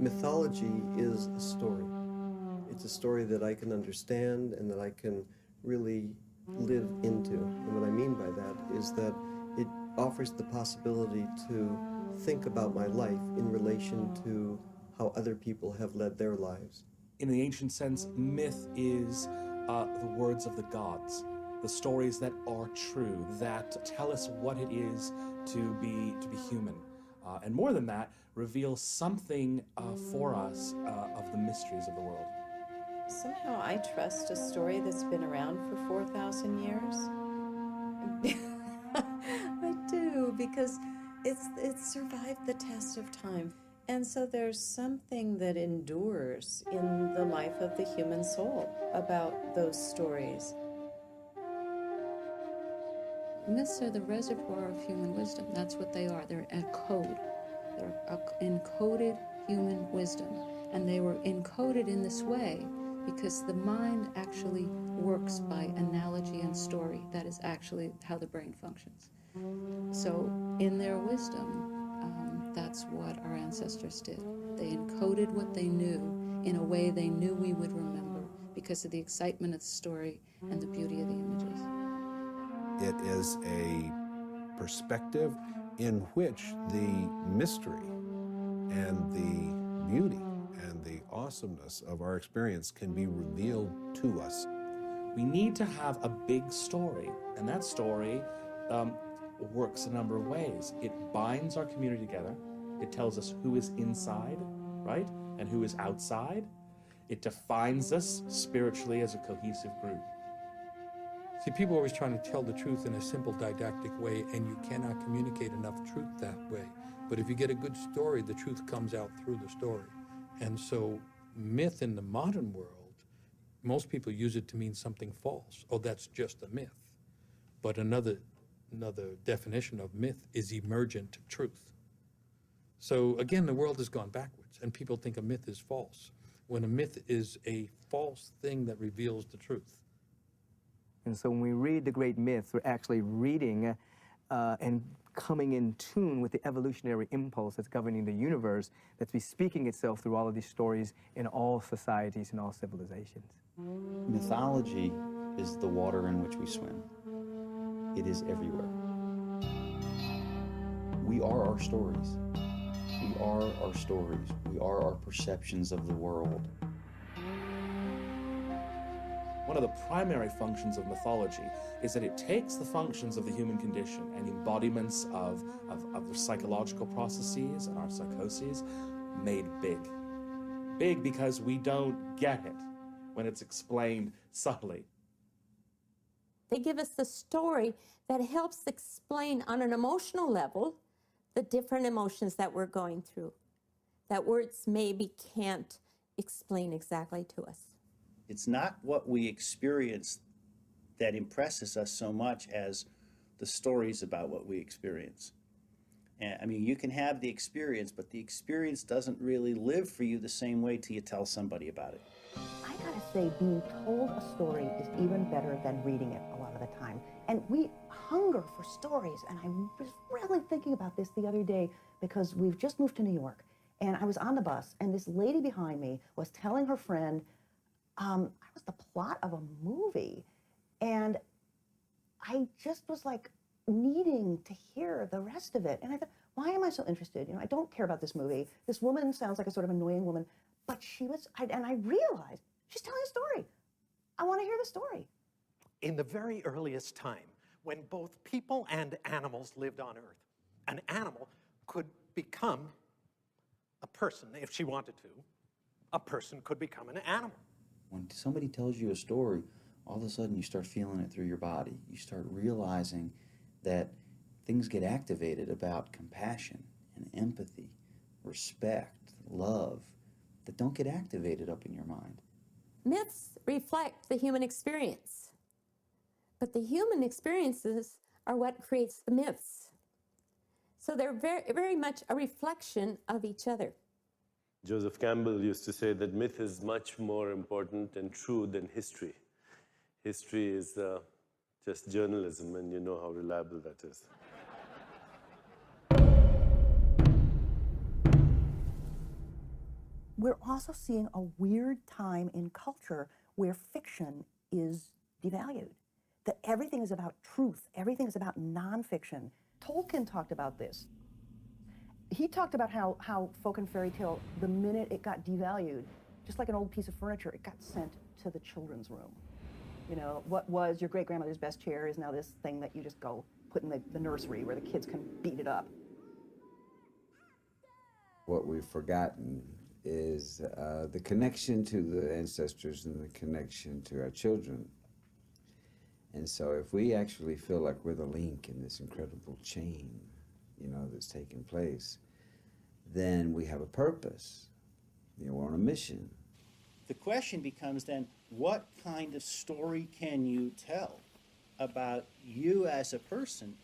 Mythology is a story. It's a story that I can understand and that I can really live into. And what I mean by that is that it offers the possibility to think about my life in relation to how other people have led their lives. In the ancient sense, myth is the words of the gods, the stories that are true, that tell us what it is to be human. And more than that, reveal something for us of the mysteries of the world. Somehow I trust a story that's been around for 4,000 years. I do, because it's survived the test of time. And so there's something that endures in the life of the human soul about those stories. Myths are the reservoir of human wisdom. That's what they are. They're a code. They're encoded human wisdom. And they were encoded in this way because the mind actually works by analogy and story. That is actually how the brain functions. So in their wisdom, that's what our ancestors did. They encoded what they knew in a way they knew we would remember because of the excitement of the story and the beauty of the images. It is a perspective in which the mystery and the beauty and the awesomeness of our experience can be revealed to us. We need to have a big story, and that story works a number of ways. It binds our community together. It tells us who is inside, right, and who is outside. It defines us spiritually as a cohesive group. See, people are always trying to tell the truth in a simple didactic way, and you cannot communicate enough truth that way. But if you get a good story, the truth comes out through the story. And so myth in the modern world, most people use it to mean something false. Oh, that's just a myth. But another definition of myth is emergent truth. So again, the world has gone backwards, and people think a myth is false, when a myth is a false thing that reveals the truth. And so when we read the great myths, we're actually reading and coming in tune with the evolutionary impulse that's governing the universe, that's bespeaking itself through all of these stories in all societies and all civilizations. Mythology is the water in which we swim. It is everywhere. We are our stories. We are our stories. We are our perceptions of the world. One of the primary functions of mythology is that it takes the functions of the human condition and embodiments of the psychological processes and our psychoses made big. Big because we don't get it when it's explained subtly. They give us the story that helps explain on an emotional level the different emotions that we're going through, that words maybe can't explain exactly to us. It's not what we experience that impresses us so much as the stories about what we experience. And, I mean, you can have the experience, but the experience doesn't really live for you the same way till you tell somebody about it. I gotta say, being told a story is even better than reading it a lot of the time. And we hunger for stories, and I was really thinking about this the other day because we've just moved to New York, and I was on the bus, and this lady behind me was telling her friend, I was the plot of a movie, and I just was like needing to hear the rest of it. And I thought, why am I so interested? You know, I don't care about this movie. This woman sounds like a sort of annoying woman, but she was, and I realized she's telling a story. I want to hear the story. In the very earliest time, when both people and animals lived on Earth, an animal could become a person if she wanted to. A person could become an animal. When somebody tells you a story, all of a sudden you start feeling it through your body. You start realizing that things get activated about compassion and empathy, respect, love, that don't get activated up in your mind. Myths reflect the human experience, but the human experiences are what creates the myths. So they're very, very much a reflection of each other. Joseph Campbell used to say that myth is much more important and true than history. History is just journalism, and you know how reliable that is. we're also seeing a weird time in culture where fiction is devalued, that everything is about truth, everything is about nonfiction. Tolkien talked about this. He talked about how folk and fairy tale, the minute it got devalued, just like an old piece of furniture, it got sent to the children's room. You know, what was your great-grandmother's best chair is now this thing that you just go put in the nursery where the kids can beat it up. What we've forgotten is the connection to the ancestors and the connection to our children. And so if we actually feel like we're the link in this incredible chain, you know, that's taking place, then we have a purpose. You know, we're on a mission. The question becomes then, what kind of story can you tell about you as a person